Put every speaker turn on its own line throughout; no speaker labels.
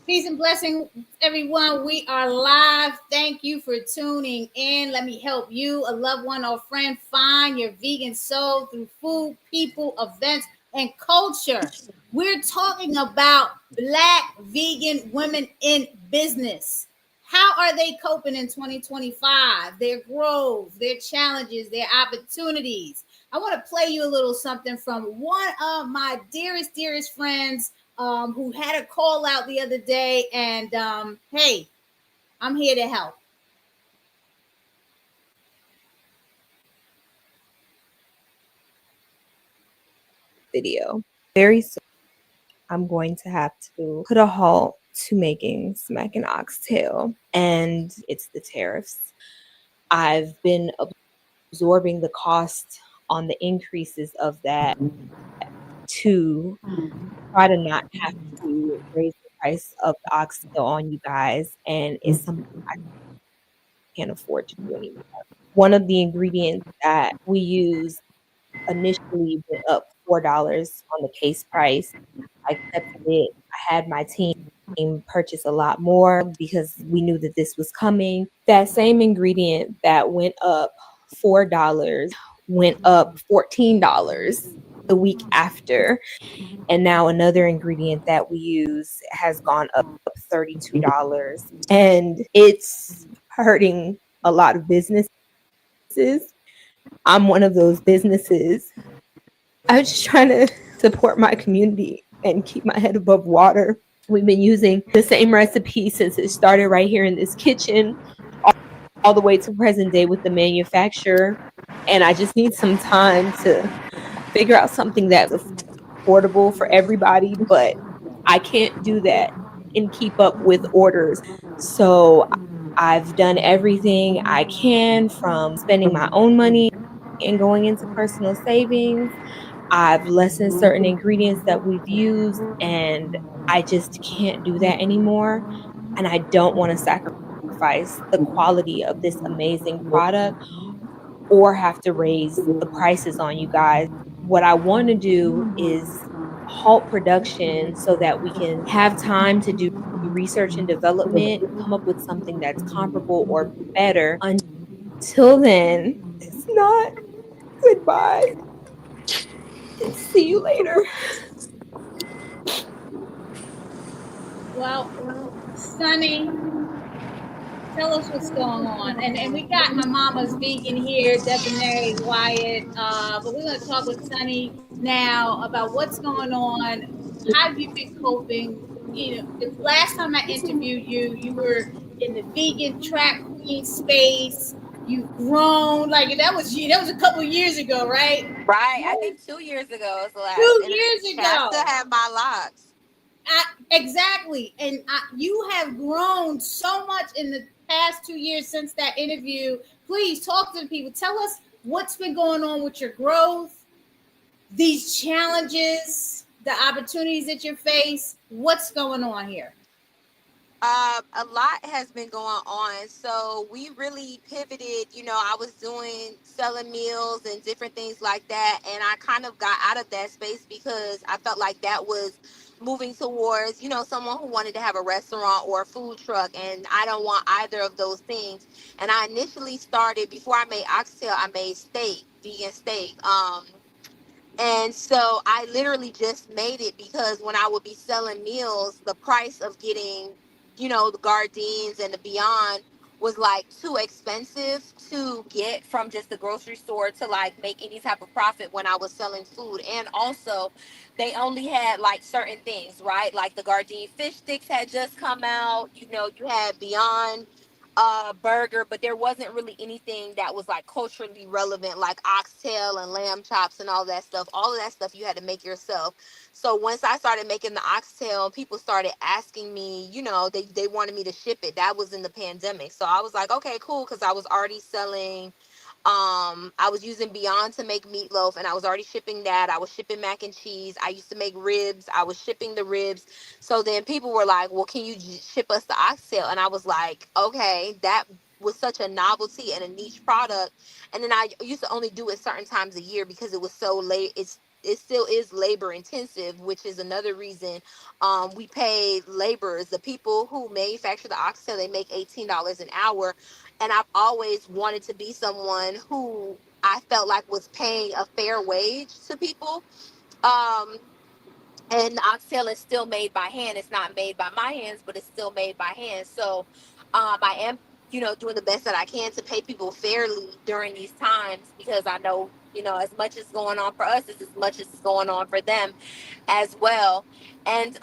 Peace and blessing, everyone. We are live. Thank you for tuning in. Let me help you, a loved one or friend, find your vegan soul through food, people, events, and culture. We're talking about Black vegan women in business. How are they coping in 2025? Their growth, their challenges, their opportunities. I want to play you a little something from one of my dearest friends who had a call out the other day. And hey, I'm here to help.
Video. Very soon, I'm going to have to put a halt to making Smackin Oxtail, and it's the tariffs. I've been absorbing the cost on the increases of that to try to not have to raise the price of the oxtail on you guys, and it's something I can't afford to do anymore. One of the ingredients that we use initially went up $4 on the case price. I accepted it. I had my team purchase a lot more because we knew that this was coming. That same ingredient that went up $4 went up $14 the week after. And now another ingredient that we use has gone up $32. And it's hurting a lot of businesses. I'm one of those businesses. I was just trying to support my community and keep my head above water. We've been using the same recipe since it started right here in this kitchen, all the way to present day with the manufacturer. And I just need some time to figure out something that's affordable for everybody, but I can't do that and keep up with orders. So I've done everything I can, from spending my own money and going into personal savings. I've lessened certain ingredients that we've used, and I just can't do that anymore. And I don't want to sacrifice the quality of this amazing product or have to raise the prices on you guys. What I want to do is halt production so that we can have time to do research and development, come up with something that's comparable or better. Until then, it's not. Goodbye. See you later.
Well, Sunny, tell us what's going on. And we got my mama's vegan here, Debonette Wyatt. But we're going to talk with Sunny now about what's going on. How have you been coping? You know, the last time I interviewed you, you were in the vegan track queen space. You've grown like that was you. That was a couple years ago, right?
Right. I think 2 years ago was the last
2 years
interview. I still
ago.
have my locks.
Exactly. And you have grown so much in the past 2 years since that interview. Please talk to the people. Tell us what's been going on with your growth, these challenges, the opportunities that you face. What's going on here?
A lot has been going on. So we really pivoted. I was doing selling meals and different things like that. And I kind of got out of that space because I felt like that was moving towards, someone who wanted to have a restaurant or a food truck. And I don't want either of those things. And I initially started, before I made oxtail, I made steak, vegan steak. And so I literally just made it because when I would be selling meals, the price of getting, the Gardines and the Beyond was like too expensive to get from just the grocery store to like make any type of profit when I was selling food. And also, they only had like certain things, right? Like the Gardine fish sticks had just come out. You had Beyond burger, but there wasn't really anything that was like culturally relevant, like oxtail and lamb chops and all that stuff. All of that stuff you had to make yourself. So once I started making the oxtail, people started asking me, they wanted me to ship it. That was in the pandemic. So I was like, okay, cool, because I was already selling. I was using Beyond to make meatloaf, and I was already shipping that. I was shipping mac and cheese. I used to make ribs. I was shipping the ribs. So then people were like, well, can you ship us the oxtail? And I was like, okay, that was such a novelty and a niche product. And then I used to only do it certain times a year because it was so late. it still is labor intensive, which is another reason we pay laborers. The people who manufacture the oxtail, they make $18 an hour, and I've always wanted to be someone who I felt like was paying a fair wage to people. Um, and the oxtail is still made by hand. It's not made by my hands, but it's still made by hand. So I am, doing the best that I can to pay people fairly during these times, because I know, as much as going on for us is as much as going on for them as well. And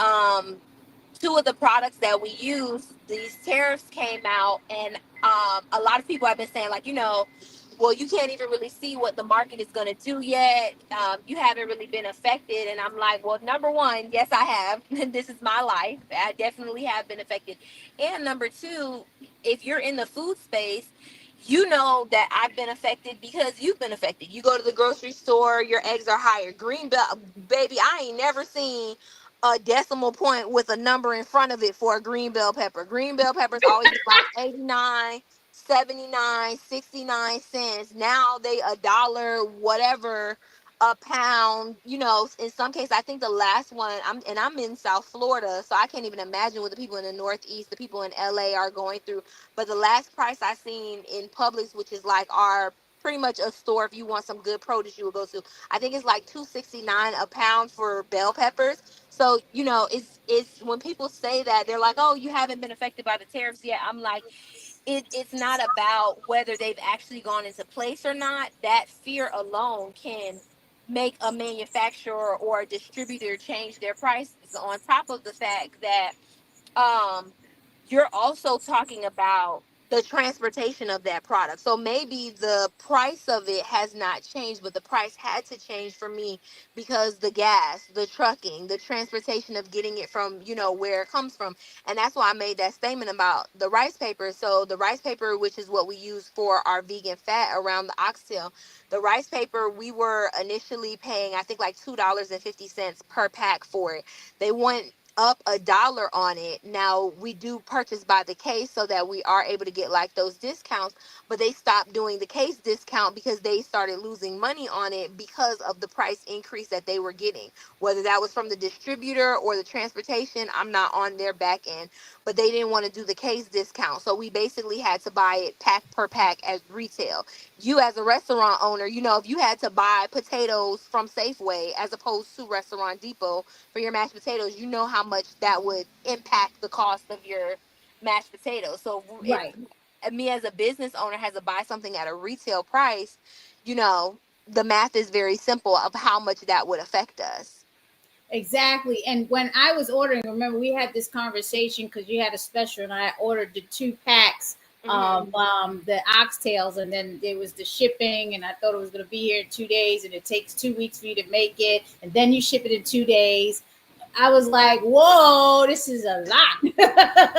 two of the products that we use, these tariffs came out, and a lot of people have been saying, like, well, you can't even really see what the market is going to do yet. You haven't really been affected. And I'm like, well, number one, yes, I have. This is my life. I definitely have been affected. And number two, if you're in the food space, you know that I've been affected because you've been affected. You go to the grocery store, your eggs are higher. Green bell, baby, I ain't never seen a decimal point with a number in front of it for a green bell pepper. Green bell peppers always like 89, 79, 69 cents. Now they a dollar, whatever, a pound. In some cases, I think the last one, I'm in South Florida, so I can't even imagine what the people in the Northeast, the people in LA are going through. But the last price I seen in Publix, which is like our pretty much a store if you want some good produce you will go to, I think it's like 269 a pound for bell peppers. So, it's when people say that, they're like, oh, you haven't been affected by the tariffs yet. I'm like, it's not about whether they've actually gone into place or not. That fear alone can make a manufacturer or a distributor change their prices, on top of the fact that um, you're also talking about the transportation of that product. So maybe the price of it has not changed, but the price had to change for me because the gas, the trucking, the transportation of getting it from, where it comes from. And that's why I made that statement about the rice paper. So the rice paper, which is what we use for our vegan fat around the oxtail, the rice paper, we were initially paying, I think, like $2.50 per pack for it. They want up a dollar on it. Now we do purchase by the case so that we are able to get like those discounts, but they stopped doing the case discount because they started losing money on it because of the price increase that they were getting. Whether that was from the distributor or the transportation, I'm not on their back end, but they didn't want to do the case discount. So we basically had to buy it pack per pack as retail. You as a restaurant owner, if you had to buy potatoes from Safeway as opposed to Restaurant Depot for your mashed potatoes, you know how much that would impact the cost of your mashed potatoes. So if
Right.
me as a business owner has to buy something at a retail price, you know, the math is very simple of how much that would affect us.
Exactly. And when I was ordering, remember we had this conversation because you had a special, and I ordered the 2 packs
Hmm.
of the oxtails, and then there was the shipping, and I thought it was going to be here in 2 days, and it takes 2 weeks for you to make it, and then you ship it in 2 days. I was like, whoa, this is a lot. You know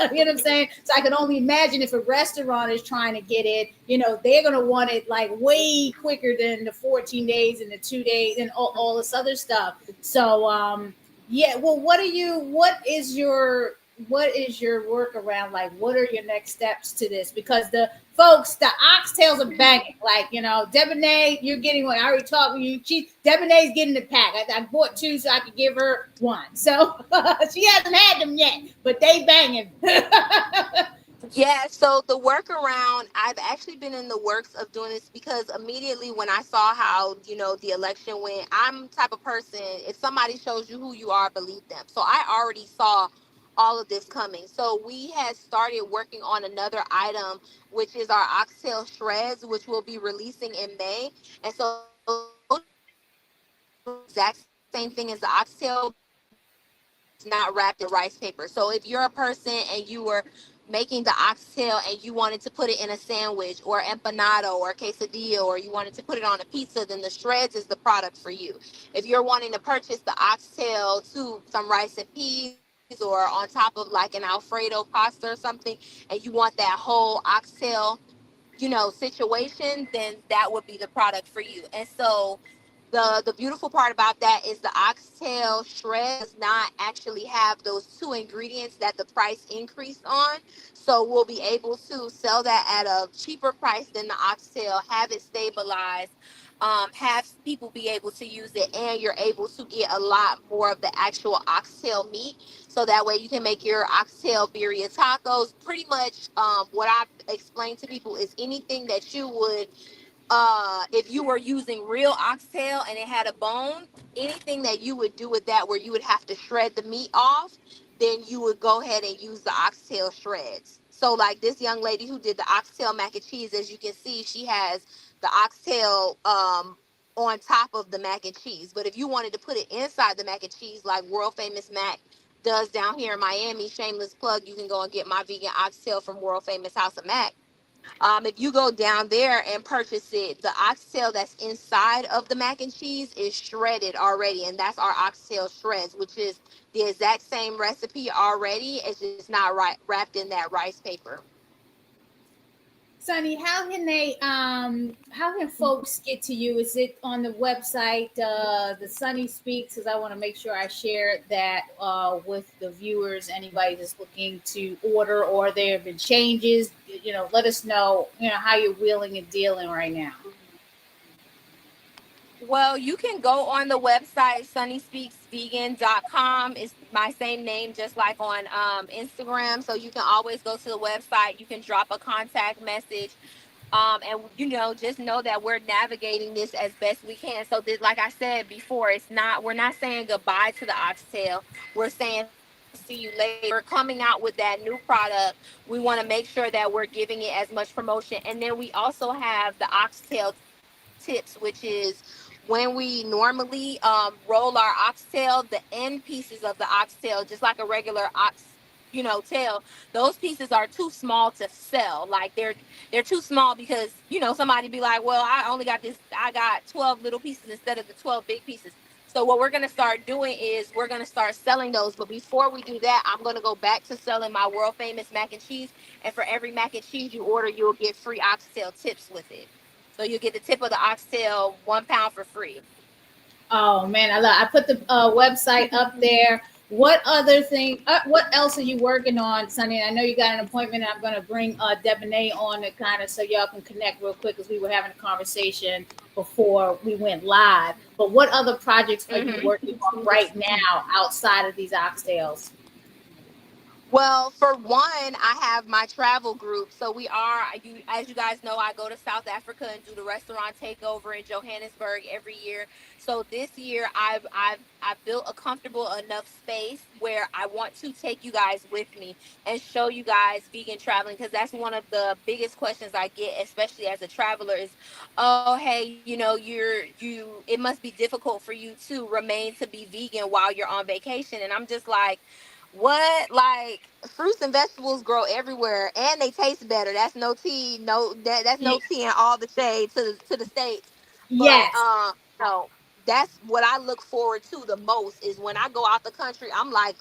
what I'm saying? So I can only imagine if a restaurant is trying to get it, they're going to want it like way quicker than the 14 days and the 2 days and all this other stuff. So, yeah, well, what is your workaround? Like, what are your next steps to this? Because the oxtails are banging. Like, Debonette, you're getting one. I already talked with you. Debonette's getting the pack. I bought 2 so I could give her one. So she hasn't had them yet, but they banging.
Yeah, so the workaround, I've actually been in the works of doing this because immediately when I saw how, the election went, I'm the type of person, if somebody shows you who you are, believe them. So I already saw all of this coming. So we had started working on another item, which is our oxtail shreds, which we'll be releasing in May. And so exact same thing as the oxtail, but it's not wrapped in rice paper. So if you're a person and you were making the oxtail and you wanted to put it in a sandwich or empanada or quesadilla, or you wanted to put it on a pizza, then the shreds is the product for you. If you're wanting to purchase the oxtail to some rice and peas or on top of like an Alfredo pasta or something, and you want that whole oxtail, situation, then that would be the product for you. And so the beautiful part about that is the oxtail shred does not actually have those two ingredients that the price increased on. So we'll be able to sell that at a cheaper price than the oxtail, have it stabilized, have people be able to use it, and you're able to get a lot more of the actual oxtail meat. So that way you can make your oxtail birria tacos. Pretty much what I explain to people is anything that you would if you were using real oxtail and it had a bone, anything that you would do with that where you would have to shred the meat off, then you would go ahead and use the oxtail shreds. So like this young lady who did the oxtail mac and cheese, as you can see, she has the oxtail on top of the mac and cheese. But if you wanted to put it inside the mac and cheese like world famous Mac does down here in Miami, shameless plug, you can go and get my vegan oxtail from world famous House of Mac. If you go down there and purchase it, the oxtail that's inside of the mac and cheese is shredded already, and that's our oxtail shreds, which is the exact same recipe already. It's just not wrapped in that rice paper.
Sunny, how can folks get to you? Is it on the website, the Sunni Speaks? Because I want to make sure I share that with the viewers. Anybody that's looking to order, or there have been changes, let us know, how you're wheeling and dealing right now.
Well, you can go on the website sunnyspeaksvegan.com. It's my same name, just like on Instagram. So you can always go to the website. You can drop a contact message. And just know that we're navigating this as best we can. So this, like I said before, we're not saying goodbye to the oxtail. We're saying see you later. We're coming out with that new product. We want to make sure that we're giving it as much promotion. And then we also have the oxtail tips, which is when we normally roll our oxtail, the end pieces of the oxtail, just like a regular tail, those pieces are too small to sell. Like they're too small because somebody be like, well, I got 12 little pieces instead of the 12 big pieces. So what we're going to start doing is we're going to start selling those. But before we do that, I'm going to go back to selling my world famous mac and cheese. And for every mac and cheese you order, you'll get free oxtail tips with it. So you get the tip of the oxtail, 1 pound for free.
Oh man, I put the website up there. What other thing? What else are you working on, Sunny? I know you got an appointment. And I'm going to bring Debonette on to kind of so y'all can connect real quick because we were having a conversation before we went live. But what other projects are you working on right now outside of these oxtails?
Well, for one, I have my travel group. So as you guys know, I go to South Africa and do the restaurant takeover in Johannesburg every year. So this year, I've built a comfortable enough space where I want to take you guys with me and show you guys vegan traveling, because that's one of the biggest questions I get, especially as a traveler, is, oh, hey, it must be difficult for you to remain to be vegan while you're on vacation, and I'm just like, what? Like, fruits and vegetables grow everywhere and they taste better. That's no tea, that's no tea in all the shade to the states. But
Yes.
no, that's what I look forward to the most is when I go out the country. I'm like,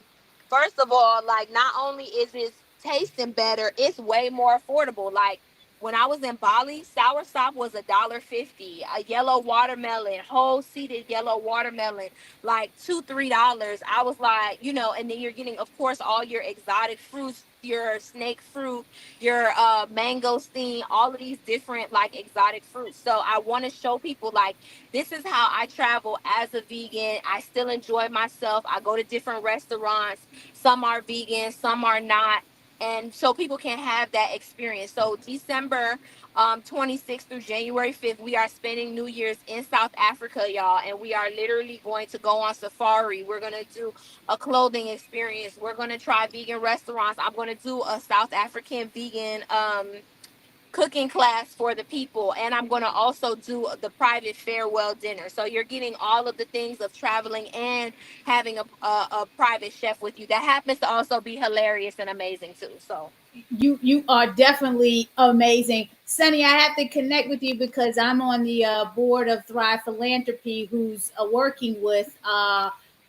first of all, like, not only is it tasting better, it's way more affordable. Like, when I was in Bali, soursop was $1.50. A yellow watermelon, whole seeded yellow watermelon, like $2-3. I was like, and then you're getting, of course, all your exotic fruits, your snake fruit, your mangosteen, all of these different like exotic fruits. So I want to show people like this is how I travel as a vegan. I still enjoy myself. I go to different restaurants. Some are vegan, some are not. And so people can have that experience. So December 26th through January 5th, we are spending New Year's in South Africa, y'all. And we are literally going to go on safari. We're going to do a clothing experience. We're going to try vegan restaurants. I'm going to do a South African vegan cooking class for the people, and I'm going to also do the private farewell dinner. So you're getting all of the things of traveling and having a private chef with you that happens to also be hilarious and amazing too. So
You are definitely amazing, Sunny. I have to connect with you because I'm on the board of Thrive Philanthropy, who's working with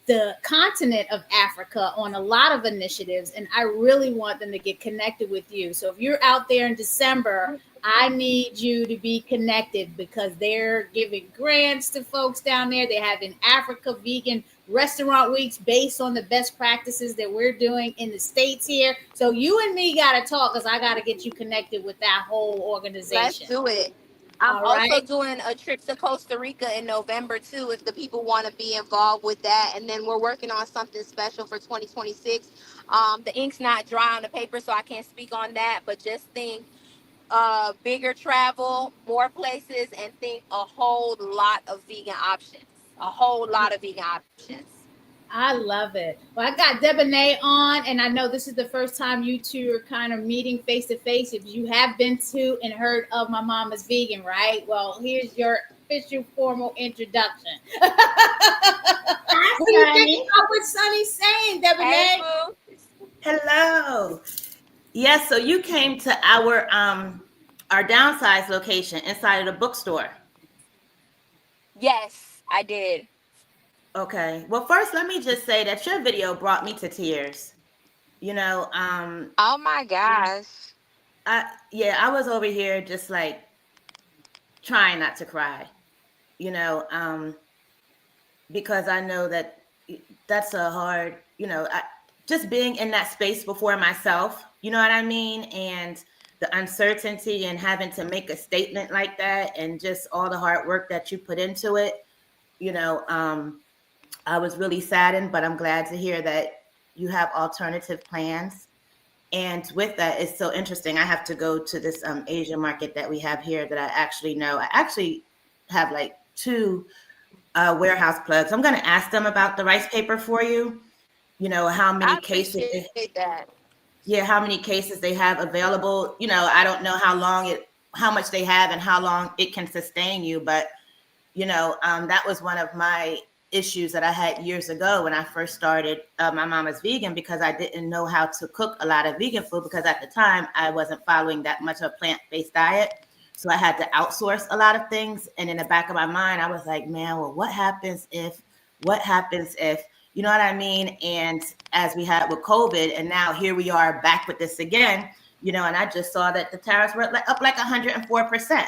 the continent of Africa on a lot of initiatives, and I really want them to get connected with you. So if you're out there in December, I need you to be connected because they're giving grants to folks down there. They have in Africa vegan restaurant weeks based on the best practices that we're doing in the States here. So you and me got to talk because I got to get you connected with that whole organization.
let's do it. I'm
All
also
right.
doing a trip to Costa Rica in November too, if the people want to be involved with that. And then we're working on something special for 2026. The ink's not dry on the paper, so I can't speak on that. But just think, bigger travel, more places, and think a whole lot of vegan options. A whole lot of vegan options.
I love it. Well, I got Debonette on, and I know this is the first time you two are kind of meeting face to face. If you have been to and heard of My Mama's Vegan, right? Well, here's your official formal introduction. What
Hi,
do you think
Sunny.
about what Sunny's saying,
Hey,
Debonette?
boo.
Hello. Yes, so you came to our downsize location inside of the bookstore.
Yes, I did.
Okay. Well, first let me just say that your video brought me to tears. You know,
Oh my gosh.
I was over here just like trying not to cry, you know, because I know that that's a hard, just being in that space before myself, you know what I mean? And the uncertainty and having to make a statement like that and just all the hard work that you put into it, you know, I was really saddened, but I'm glad to hear that you have alternative plans. And with that, it's so interesting. I have to go to this Asia market that we have here that I actually know. I actually have like two warehouse plugs. I'm going to ask them about the rice paper for you. You know, how many
I
cases
appreciate that.
yeah, how many cases they have available. You know, I don't know how much they have and how long it can sustain you, but that was one of my issues that I had years ago when I first started My Mama's Vegan, because I didn't know how to cook a lot of vegan food, because at the time I wasn't following that much of a plant-based diet. So I had to outsource a lot of things. And in the back of my mind, I was like, man, well, what happens if, you know what I mean? And as we had with COVID, and now here we are back with this again, and I just saw that the tariffs were up like 104%,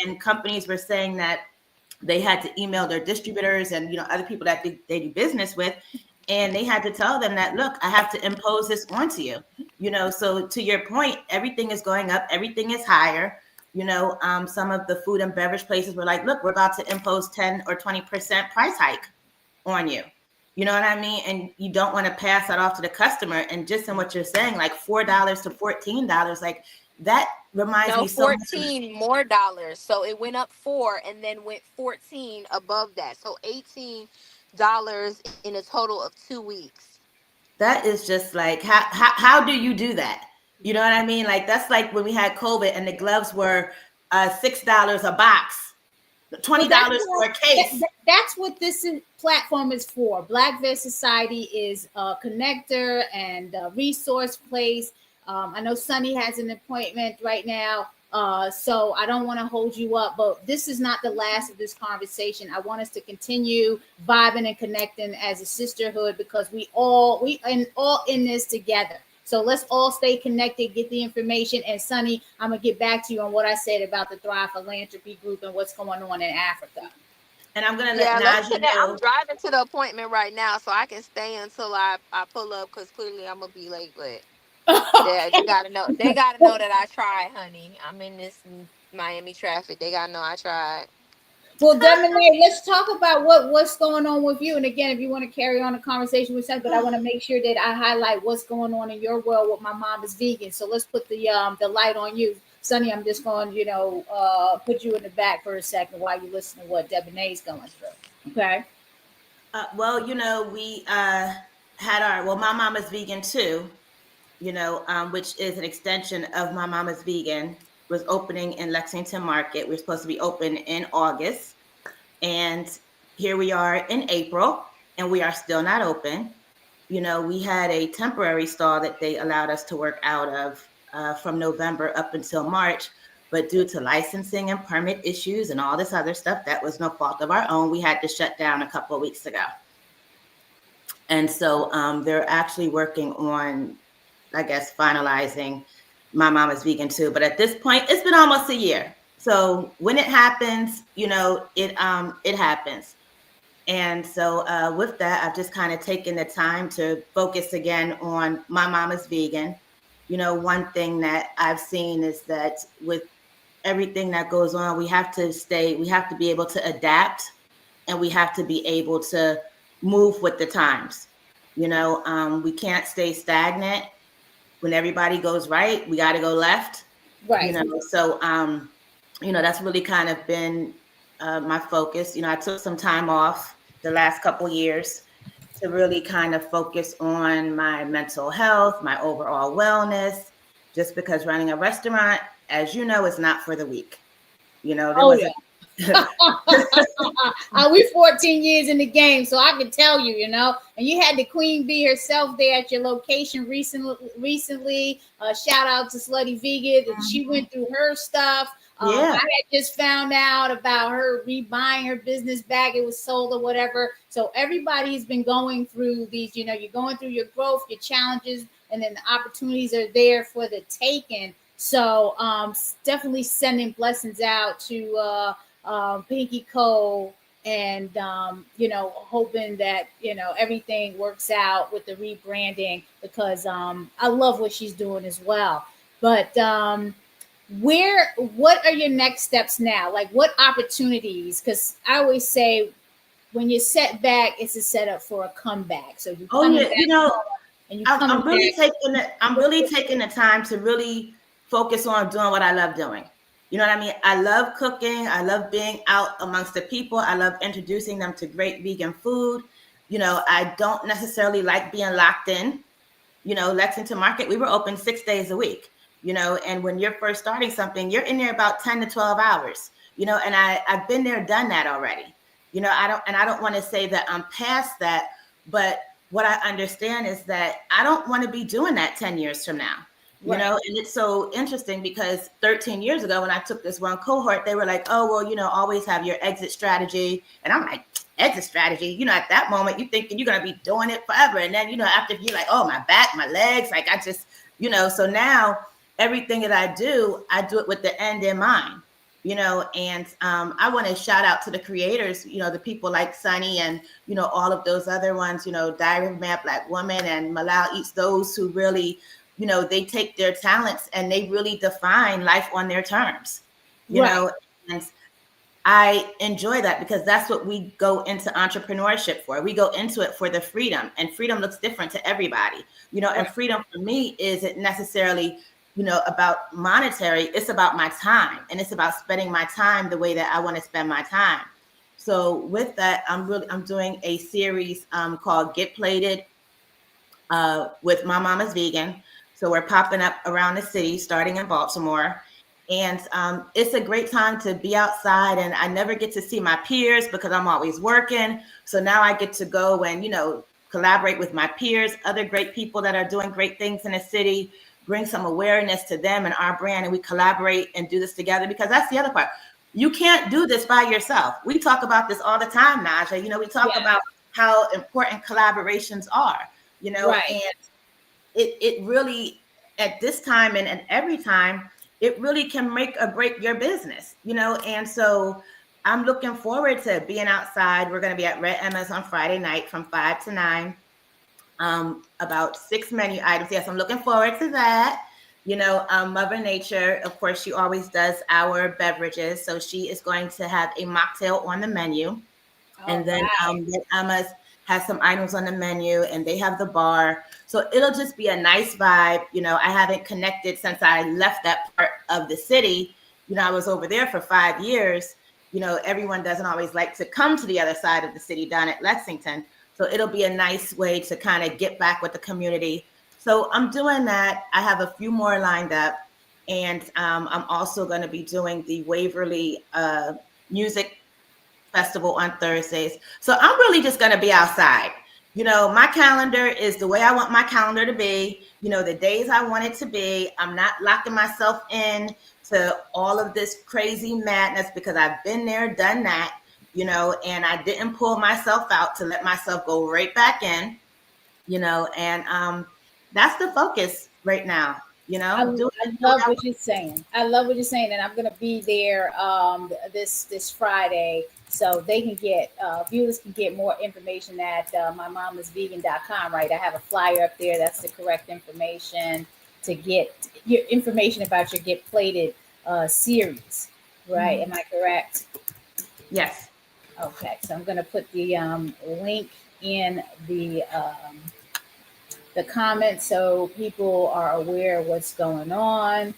and companies were saying that they had to email their distributors and other people that they do business with, and they had to tell them that, look, I have to impose this onto you. So to your point, everything is going up, everything is higher. Some of the food and beverage places were like, look, we're about to impose 10 or 20% price hike on you. You know what I mean? And you don't want to pass that off to the customer. And just in what you're saying, like $4 to $14, like that reminds
No,
me so much of
14 more dollars. So it went up 4 and then went 14 above that. So $18 in a total of 2 weeks.
that. Is just like, how do you do that? You know what I mean? Like, that's like when we had COVID and the gloves were $6 a box,
Well,
$20 for a case.
that's what platform is for. Black Veg Society is a connector and a resource place. I know Sunny has an appointment right now, so I don't want to hold you up, but this is not the last of this conversation. I want us to continue vibing and connecting as a sisterhood, because we all in this together. So let's all stay connected, get the information. And Sunny, I'm gonna get back to you on what I said about the Thrive Philanthropy Group and what's going on in Africa.
And I'm gonna
Yeah,
let
let's
Naijha
connect. I'm
know.
driving to the appointment right now, so I can stay until I pull up, because clearly I'm gonna be late. But they gotta know. They gotta know that I tried, honey. I'm in this Miami traffic. They gotta know I tried.
Well, Debonette, let's talk about what's going on with you. And again, if you want to carry on a conversation with Sunny, but I want to make sure that I highlight what's going on in your world with My Mom is Vegan. So let's put the light on you, Sunny. I'm just going, put you in the back for a second while you listen to what Debonette's going through. Okay.
Well, we had My Mama's Vegan too, which is an extension of My Mama's Vegan, was opening in Lexington Market. We're supposed to be open in August. And here we are in April, and we are still not open. We had a temporary stall that they allowed us to work out of from November up until March. But due to licensing and permit issues and all this other stuff, that was no fault of our own. We had to shut down a couple of weeks ago. And so they're actually working on, I guess, finalizing My Mama's Vegan too. But at this point, it's been almost a year. So when it happens, it happens. And so with that, I've just kind of taken the time to focus again on My Mama's Vegan. One thing that I've seen is that with everything that goes on, we have to be able to adapt, and we have to be able to move with the times. We can't stay stagnant. When everybody goes right, we got to go left.
Right.
So that's really kind of been my focus. I took some time off the last couple years to really kind of focus on my mental health, my overall wellness, just because running a restaurant, as you know, is not for the weak.
We 14 years in the game, so I can tell you, and you had the queen bee herself there at your location recently. Shout out to Slutty Vegan, and she went through her stuff. I had just found out about her rebuying her business back. It was sold or whatever. So everybody's been going through these, you're going through your growth, your challenges, and then the opportunities are there for the taking. So definitely sending blessings out to Pinky Cole, and hoping that everything works out with the rebranding, because I love what she's doing as well. But what are your next steps now? Like, what opportunities? Because I always say, when you set back, it's a setup for a comeback. So you
I'm really taking the time to really focus on doing what I love doing. You know what I mean? I love cooking. I love being out amongst the people. I love introducing them to great vegan food. I don't necessarily like being locked in. Lexington Market, we were open 6 days a week, and when you're first starting something, you're in there about 10 to 12 hours, and I've been there, done that already. I don't want to say that I'm past that, but what I understand is that I don't want to be doing that 10 years from now.
Right.
And it's so interesting, because 13 years ago, when I took this one cohort, they were like, oh, well, always have your exit strategy. And I'm like, exit strategy? At that moment, you're thinking you're going to be doing it forever. And then, after you're like, oh, my back, my legs, like I just, so now everything that I do it with the end in mind, and I want to shout out to the creators, the people like Sunny and, all of those other ones, Diary of a Mad Black Woman and Malal Eats, those who really, they take their talents and they really define life on their terms, and I enjoy that, because that's what we go into entrepreneurship for. We go into it for the freedom, and freedom looks different to everybody, and freedom for me isn't necessarily, about monetary. It's about my time, and it's about spending my time the way that I want to spend my time. So with that, I'm doing a series called Get Plated with My Mama's Vegan. So we're popping up around the city, starting in Baltimore. And it's a great time to be outside. And I never get to see my peers because I'm always working. So now I get to go and, collaborate with my peers, other great people that are doing great things in the city, bring some awareness to them and our brand. And we collaborate and do this together, because that's the other part. You can't do this by yourself. We talk about this all the time, Naijha. We talk about how important collaborations are,
right.
And it really, at this time and at every time, it really can make or break your business, and so I'm looking forward to being outside. We're going to be at Red Emma's on Friday night from 5 to 9, about 6 menu items. Yes, I'm looking forward to that. Mother Nature, of course, she always does our beverages, so she is going to have a mocktail on the menu. And then Red Emma's has some items on the menu, and they have the bar. So it'll just be a nice vibe. I haven't connected since I left that part of the city. I was over there for 5 years. Everyone doesn't always like to come to the other side of the city down at Lexington. So it'll be a nice way to kind of get back with the community. So I'm doing that. I have a few more lined up. And I'm also going to be doing the Waverly Music Festival on Thursdays. So I'm really just going to be outside. My calendar is the way I want my calendar to be, the days I want it to be. I'm not locking myself in to all of this crazy madness, because I've been there, done that, and I didn't pull myself out to let myself go right back in, and that's the focus right now.
I love what you're saying. And I'm going to be there this Friday, so they can get viewers can get more information at mymamasvegan.com. Right, I have a flyer up there. That's the correct information to get your information about your Get Plated series, right? Am I correct?
Yes.
Okay, so I'm going to put the link in the comments so people are aware of what's going on.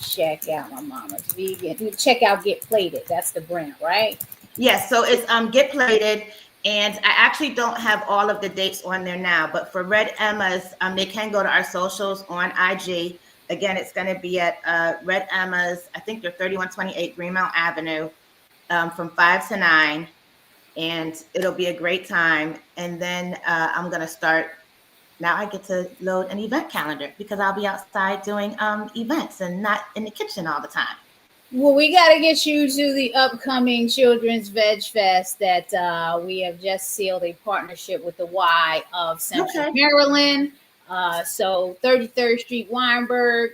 Check out My Mama's Vegan. Check out Get Plated. That's the brand, right?
Yes. So it's Get Plated, and I actually don't have all of the dates on there now. But for Red Emma's, they can go to our socials on IG. Again, it's going to be at Red Emma's. I think they're 3128 Greenmount Avenue, from 5 to 9, and it'll be a great time. And then I'm going to start. Now I get to load an event calendar because I'll be outside doing events and not in the kitchen all the time.
Well, we got to get you to the upcoming Children's Veg Fest that we have just sealed a partnership with the Y of Central Maryland. So 33rd Street, Weinberg.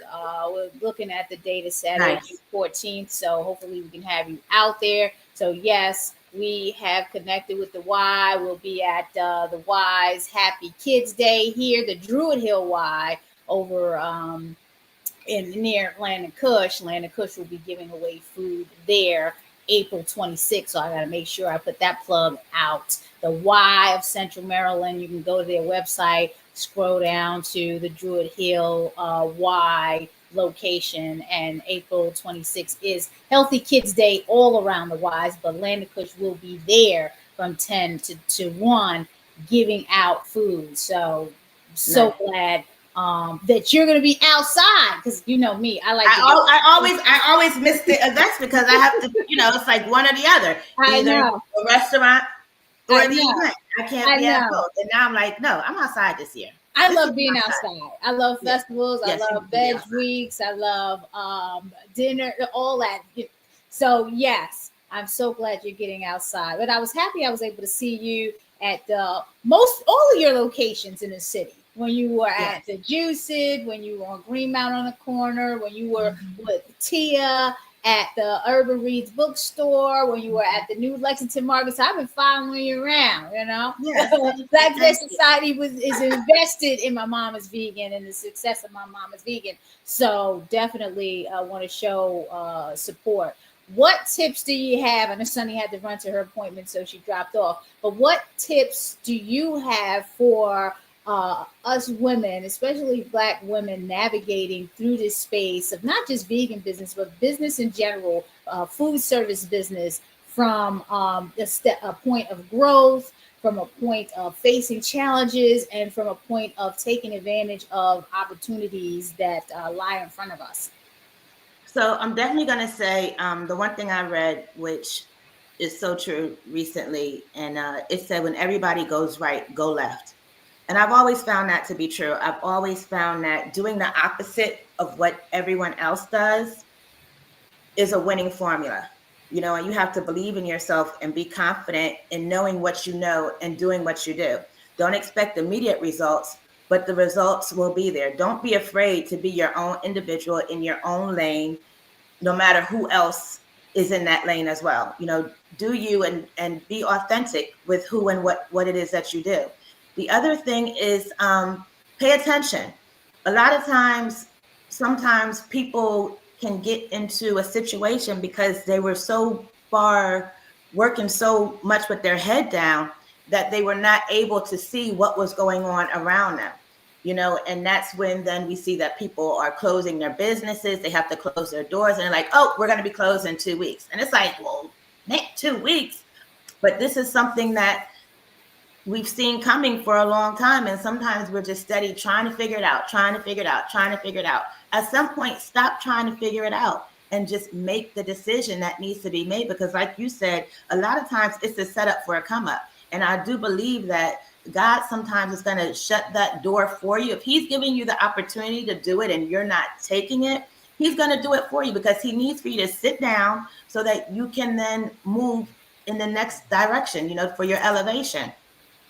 We're looking at the date of Saturday, June 14th. So hopefully we can have you out there. So yes, we have connected with the Y. We'll be at the Y's Happy Kids Day here, the Druid Hill Y over in near Land and Kush. Land and Kush will be giving away food there April 26th. So I got to make sure I put that plug out. The Y of Central Maryland, you can go to their website, scroll down to the Druid Hill Y location, and April 26th is Healthy Kids Day all around the Ys, but Land and Kush will be there from 10 to 1 giving out food. So glad that you're going to be outside, because you know me,
I always miss the events because I have to, it's like one or the other, either a restaurant or the event. I can't be at both. And now I'm like, no, I'm outside this year.
I love being outside. I love festivals. I love veg weeks. I love dinner, all that. So yes, I'm so glad you're getting outside. But I was happy I was able to see you at all of your locations in the city. When you were at the Juiced, when you were on Greenmount on the corner, when you were with Tia at the Urban Reads bookstore, when you were at the new Lexington Market. So I've been following you around, Black Veg Society is invested in My Mama's Vegan and the success of My Mama's Vegan. So definitely want to show support. What tips do you have? I know Sunny had to run to her appointment, so she dropped off. But what tips do you have for us women, especially Black women, navigating through this space of not just vegan business, but business in general, food service business, from a point of growth, from a point of facing challenges, and from a point of taking advantage of opportunities that lie in front of us?
So I'm definitely going to say the one thing I read, which is so true recently, and it said, when everybody goes right, go left. And I've always found that to be true. I've always found that doing the opposite of what everyone else does is a winning formula, and you have to believe in yourself and be confident in knowing what you know and doing what you do. Don't expect immediate results, but the results will be there. Don't be afraid to be your own individual in your own lane, no matter who else is in that lane as well. Do you and be authentic with who and what it is that you do. The other thing is pay attention. A lot of times, sometimes people can get into a situation because they were so far working so much with their head down that they were not able to see what was going on around them. And that's when then we see that people are closing their businesses. They have to close their doors, and they're like, oh, we're going to be closed in 2 weeks. And it's like, well, man, 2 weeks. But this is something that we've seen coming for a long time. And sometimes we're just steady trying to figure it out. At some point, stop trying to figure it out and just make the decision that needs to be made. Because like you said, a lot of times it's a setup for a come up. And I do believe that God sometimes is going to shut that door for you. If he's giving you the opportunity to do it and you're not taking it, he's going to do it for you, because he needs for you to sit down so that you can then move in the next direction, for your elevation.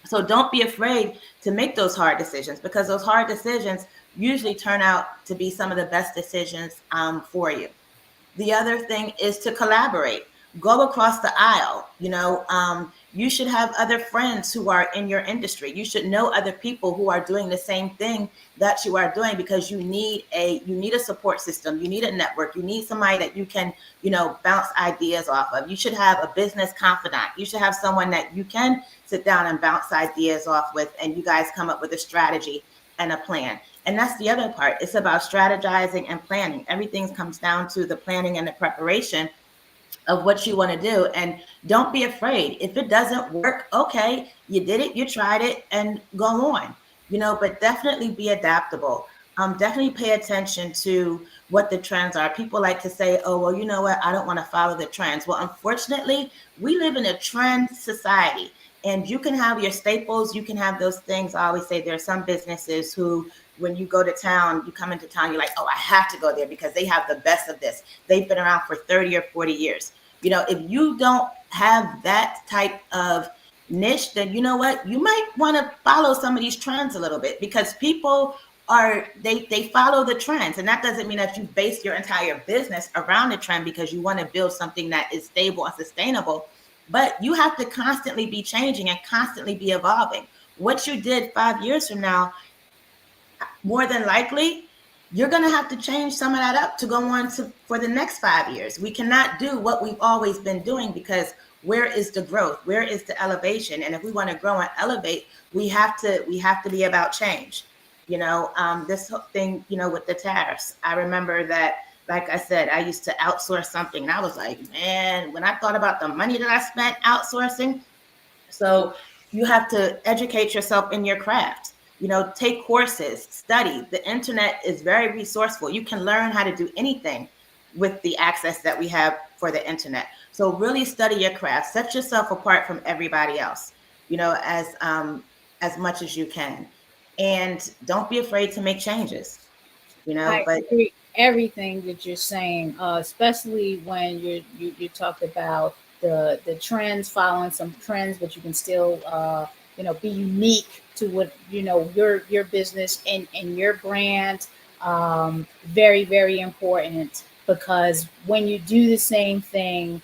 So don't be afraid to make those hard decisions, because those hard decisions usually turn out to be some of the best decisions for you. The other thing is to collaborate. go across the aisle. You should have other friends who are in your industry. You should know other people who are doing the same thing that you are doing, because you need a support system. You need a network. You need somebody that you can, bounce ideas off of. You should have a business confidant. You should have someone that you can sit down and bounce ideas off with, and you guys come up with a strategy and a plan. And that's the other part. It's about strategizing and planning. Everything comes down to the planning and the preparation of what you want to do. And don't be afraid. If it doesn't work, okay, you did it, you tried it, and go on. But definitely be adaptable. Definitely pay attention to what the trends are. People like to say, oh, well, you know what, I don't want to follow the trends. Well, unfortunately, we live in a trend society. And you can have your staples, you can have those things. I always say there are some businesses who, when you go to town, you come into town, you're like, oh, I have to go there because they have the best of this. They've been around for 30 or 40 years. If you don't have that type of niche, then you know what? You might want to follow some of these trends a little bit, because people they follow the trends. And that doesn't mean that you base your entire business around the trend because you want to build something that is stable and sustainable. But you have to constantly be changing and constantly be evolving. What you did 5 years from now, more than likely, you're going to have to change some of that up to go on for the next 5 years. We cannot do what we've always been doing, because where is the growth? Where is the elevation? And if we want to grow and elevate, we have to be about change. This whole thing, with the tariffs, I remember that, like I said, I used to outsource something, and I was like, man, when I thought about the money that I spent outsourcing. So you have to educate yourself in your craft. Take courses, study. The internet is very resourceful. You can learn how to do anything with the access that we have for the internet. So really study your craft. Set yourself apart from everybody else, as much as you can. And don't be afraid to make changes,
I
but
agree everything that you're saying, especially when you talked about the trends, following some trends, but you can still be unique to what your business and your brand. Very, very important, because when you do the same thing,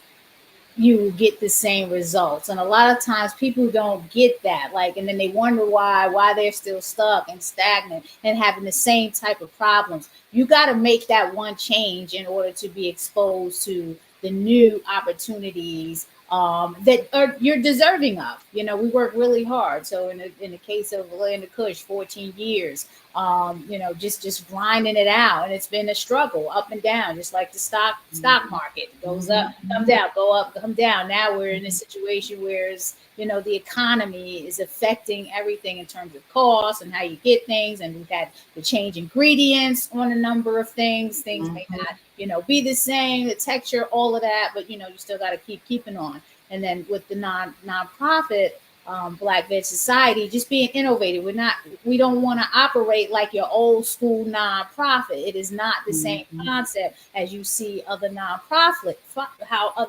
you get the same results. And a lot of times people don't get that, and then they wonder why they're still stuck and stagnant and having the same type of problems. You got to make that one change in order to be exposed to the new opportunities that you're deserving of. We work really hard. So in the case of Atlanta Kush, 14 years, just grinding it out, and it's been a struggle, up and down, just like the stock market goes up, come down, go up, come down. Now we're in a situation where the economy is affecting everything in terms of cost and how you get things, and we've had to change ingredients on a number of things. Things may not be the same, the texture, all of that, but you still got to keep keeping on. And then with the nonprofit, Black Veg Society, just being innovative. We don't want to operate like your old school nonprofit. It is not the same concept as you see how other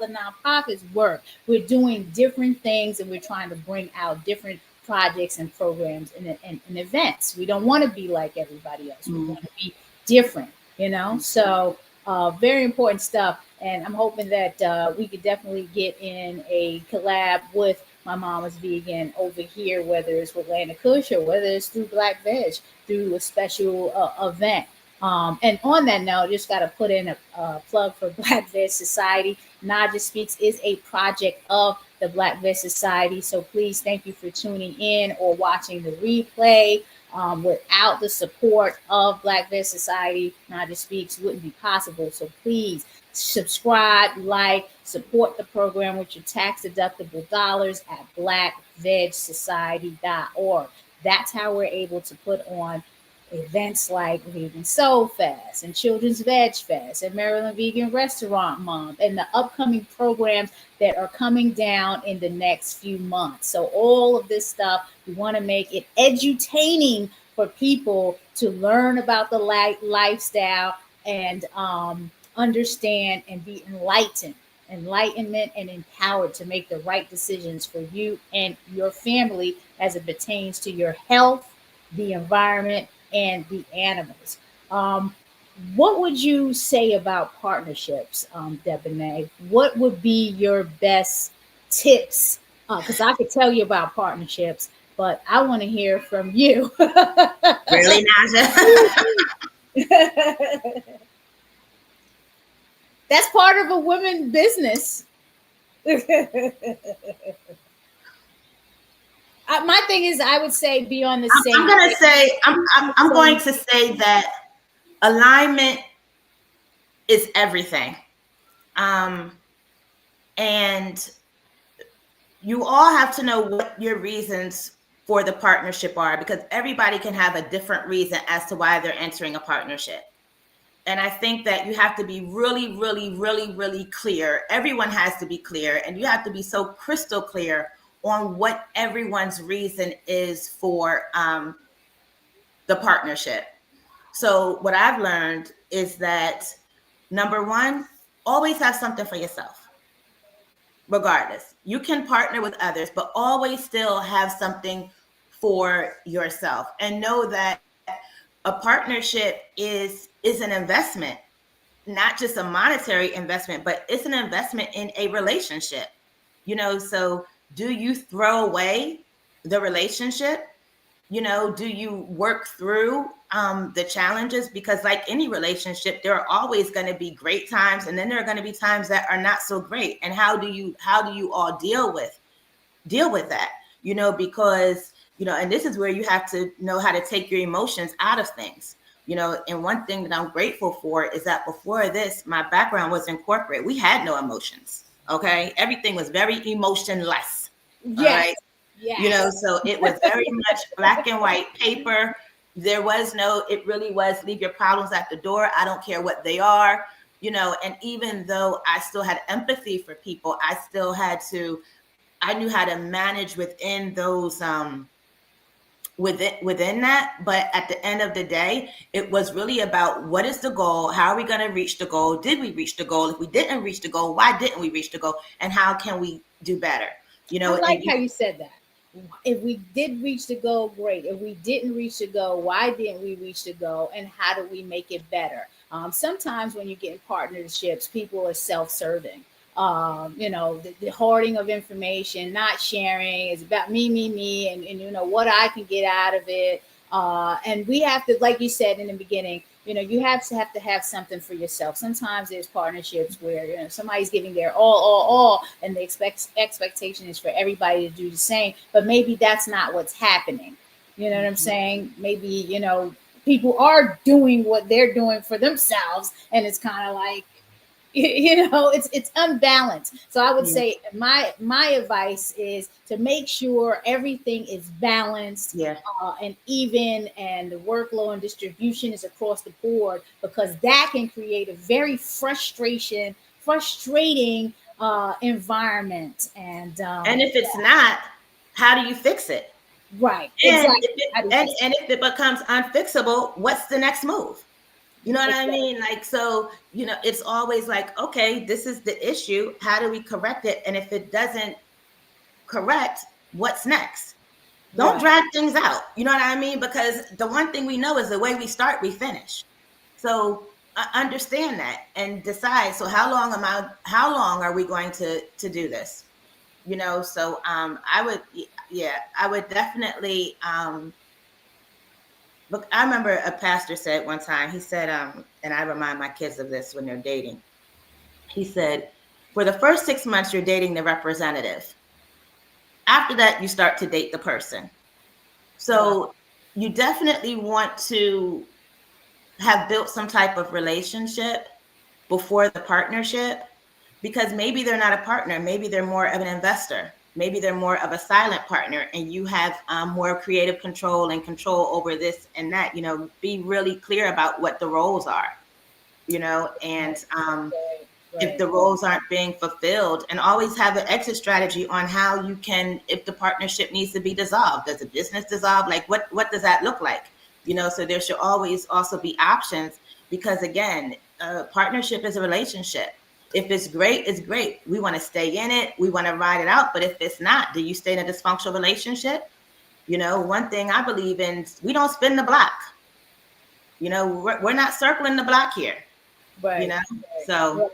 nonprofits work. We're doing different things, and we're trying to bring out different projects and programs and events. We don't want to be like everybody else. We want to be different, So very important stuff. And I'm hoping that we could definitely get in a collab with My Mama's Vegan over here, whether it's with Lana Kush or whether it's through Black Veg, through a special event. And on that note, just got to put in a plug for Black Veg Society. Naijha Speaks is a project of the Black Veg Society. So please, thank you for tuning in or watching the replay. Without the support of Black Veg Society, Naijha Speaks wouldn't be possible. So please subscribe, support the program with your tax deductible dollars at blackvegsociety.org. That's how we're able to put on events like Vegan Soul Fest and Children's Veg Fest and Maryland Vegan Restaurant Month, and the upcoming programs that are coming down in the next few months. So all of this stuff, we want to make it edutaining for people to learn about the lifestyle and understand and be enlightenment and empowered to make the right decisions for you and your family as it pertains to your health, the environment, and the animals. what would you say about partnerships, Debonette? What would be your best tips? Because I could tell you about partnerships, but I want to hear from you.
Really, Naijha?
That's part of a woman business. My thing is, I would say be on the same.
I'm gonna say I'm going to say that alignment is everything, and you all have to know what your reasons for the partnership are, because everybody can have a different reason as to why they're entering a partnership. And I think that you have to be really, really, really, really clear. Everyone has to be clear, and you have to be so crystal clear on what everyone's reason is for the partnership. So what I've learned is that, number one, always have something for yourself. Regardless, you can partner with others, but always still have something for yourself, and know that a partnership is an investment, not just a monetary investment, but it's an investment in a relationship. So do you throw away the relationship? Do you work through the challenges? Because like any relationship, there are always going to be great times, and then there are going to be times that are not so great. And how do you all deal with that? Because and this is where you have to know how to take your emotions out of things. And one thing that I'm grateful for is that before this, my background was in corporate. We had no emotions. Okay, everything was very emotionless.
Yes.
Right?
Yes.
So it was very much black and white paper. There was it really was leave your problems at the door. I don't care what they are, and even though I still had empathy for people, I knew how to manage within those, within that. But at the end of the day, it was really about what is the goal? How are we going to reach the goal? Did we reach the goal? If we didn't reach the goal, why didn't we reach the goal? And how can we do better?
I like how you said that. If we did reach the goal, great. If we didn't reach the goal, why didn't we reach the goal? And how do we make it better? Sometimes when you get in partnerships, people are self-serving. The hoarding of information, not sharing. It's about me, and what I can get out of it. And we have to, like you said in the beginning, you have to have something for yourself. Sometimes there's partnerships where somebody's giving their all, and the expectation is for everybody to do the same. But maybe that's not what's happening. You know what I'm saying? Maybe people are doing what they're doing for themselves, and it's kind of like it's unbalanced. So I would say my advice is to make sure everything is balanced, and even, and the workload and distribution is across the board, because that can create a very frustrating environment. And
if it's not, how do you fix it?
Right.
And
exactly.
if it becomes unfixable, what's the next move? You know what I mean? Like, so, it's always like, okay, this is the issue. How do we correct it? And if it doesn't correct, what's next? Don't drag things out. You know what I mean? Because the one thing we know is the way we start, we finish. So understand that and decide. So how long are we going to do this? So I would definitely, look, I remember a pastor said one time, he said, and I remind my kids of this when they're dating. He said, for the first 6 months, you're dating the representative. After that, you start to date the person. So you definitely want to have built some type of relationship before the partnership, because maybe they're not a partner. Maybe they're more of an investor. Maybe they're more of a silent partner, and you have more creative control and control over this and that. Be really clear about what the roles are, and if the roles aren't being fulfilled, and always have an exit strategy on how you can, if the partnership needs to be dissolved. Does the business dissolve? Like, what does that look like? So there should always also be options, because again, a partnership is a relationship. If it's great, it's great. We want to stay in it. We want to ride it out. But if it's not, do you stay in a dysfunctional relationship? One thing I believe in, we don't spin the block. You know, we're not circling the block here.
Right.
You know, so.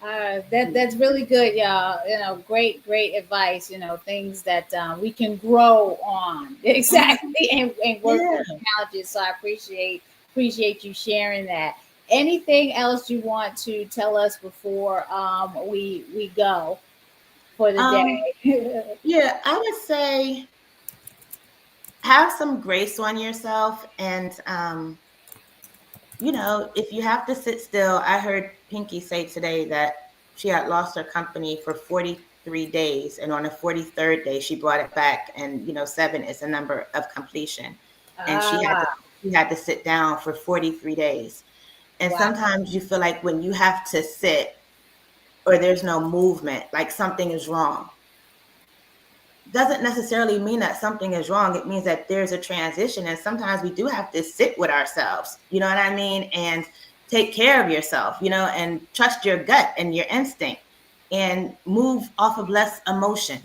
That's really good, y'all. You know, great advice. You know, things that we can grow on exactly and work on challenges. So I appreciate you sharing that. Anything else you want to tell us before we go for the day?
Yeah, I would say have some grace on yourself, and you know, if you have to sit still. I heard Pinky say today that she had lost her company for 43 days, and on the 43rd day she brought it back, and you know, 7 is a number of completion, and she had to sit down for 43 days. And sometimes you feel like when you have to sit or there's no movement, like something is wrong. Doesn't necessarily mean that something is wrong. It means that there's a transition, and sometimes we do have to sit with ourselves, you know what I mean, and take care of yourself, you know, and trust your gut and your instinct, and move off of less emotion.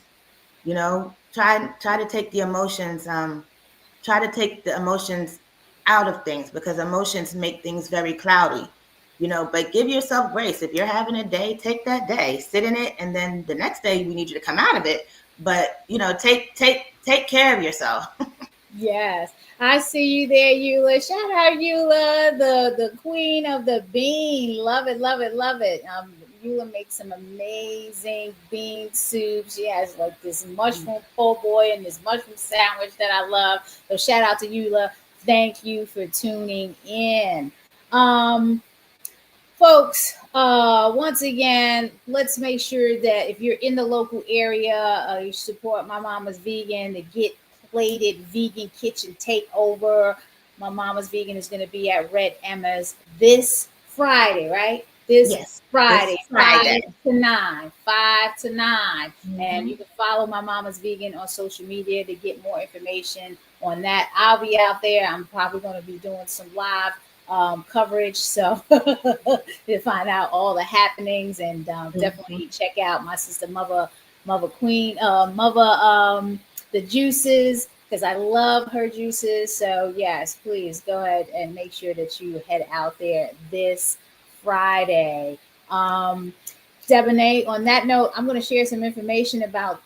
You know, try to take the emotions, out of things, because emotions make things very cloudy. You know, but give yourself grace. If you're having a day, take that day, sit in it, and then the next day we need you to come out of it. But you know, take care of yourself.
Yes, I see you there, Eula. Shout out Eula, the queen of the bean. Love it, love it, love it. Eula makes some amazing bean soups. She has like this mushroom po' boy and this mushroom sandwich that I love. So shout out to Eula. Thank you for tuning in. Folks, once again, let's make sure that if you're in the local area, you support My Mama's Vegan, the Get Plated Vegan Kitchen Takeover. My Mama's Vegan is going to be at Red Emma's this Friday, right? This Friday,
this Friday.
5 to 9. And you can follow My Mama's Vegan on social media to get more information on that. I'll be out there. I'm probably going to be doing some live coverage, so to find out all the happenings, and definitely check out my sister Mother Queen, the juices, because I love her juices. So yes, please go ahead and make sure that you head out there this Friday. Debonette, on that note, I'm going to share some information about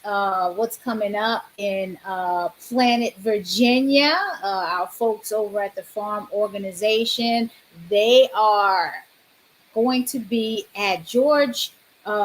what's coming up in Planet Virginia. Our folks over at the Farm Organization, they are going to be at George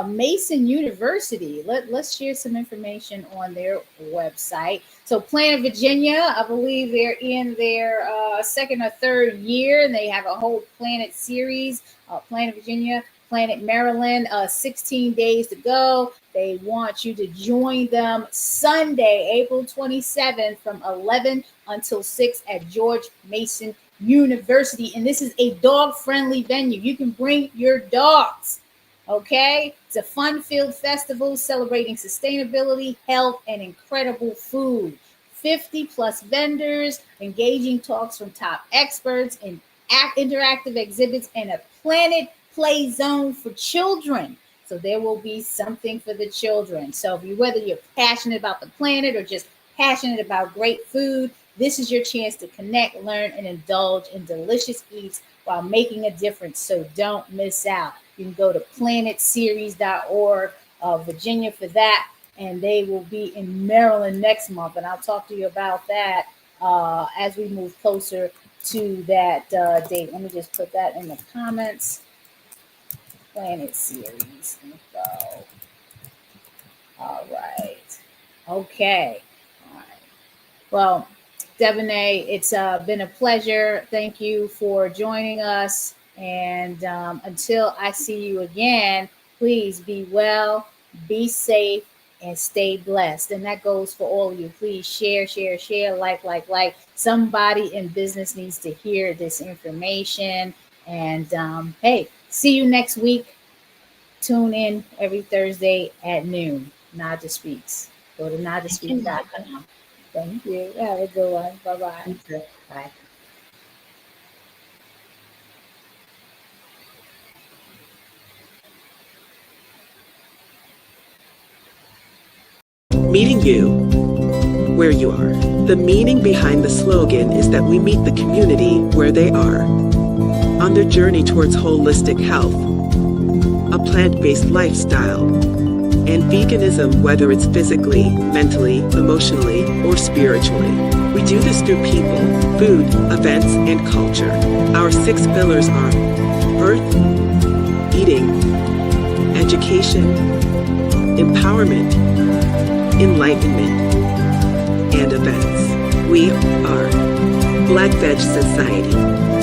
Mason University. Let's share some information on their website. So Planet Virginia, I believe they're in their second or third year, and they have a whole Planet series. Planet Virginia, Planet Maryland, 16 days to go. They want you to join them Sunday, April 27th from 11 until 6 at George Mason University. And this is a dog-friendly venue. You can bring your dogs, okay? It's a fun-filled festival celebrating sustainability, health, and incredible food. 50 plus vendors, engaging talks from top experts, and interactive exhibits, and a Planet play zone for children. So there will be something for the children. So whether you're passionate about the planet or just passionate about great food, this is your chance to connect, learn, and indulge in delicious eats while making a difference. So don't miss out. You can go to planetseries.org, Virginia, for that. And they will be in Maryland next month. And I'll talk to you about that as we move closer to that date. Let me just put that in the comments. Planet series info. All right. Okay. All right. Well, Debonette, it's been a pleasure. Thank you for joining us. And until I see you again, please be well, be safe, and stay blessed. And that goes for all of you. Please share, like. Somebody in business needs to hear this information. And hey, see you next week. Tune in every Thursday at noon. Naijha Speaks. Go to naijaspeaks.com. Thank you. Have a good one. Bye-bye.
Bye.
Meeting you where you are. The meaning behind the slogan is that we meet the community where they are, on their journey towards holistic health, a plant-based lifestyle, and veganism, whether it's physically, mentally, emotionally, or spiritually. We do this through people, food, events, and culture. Our 6 pillars are earth, eating, education, empowerment, enlightenment, and events. We are Black Veg Society.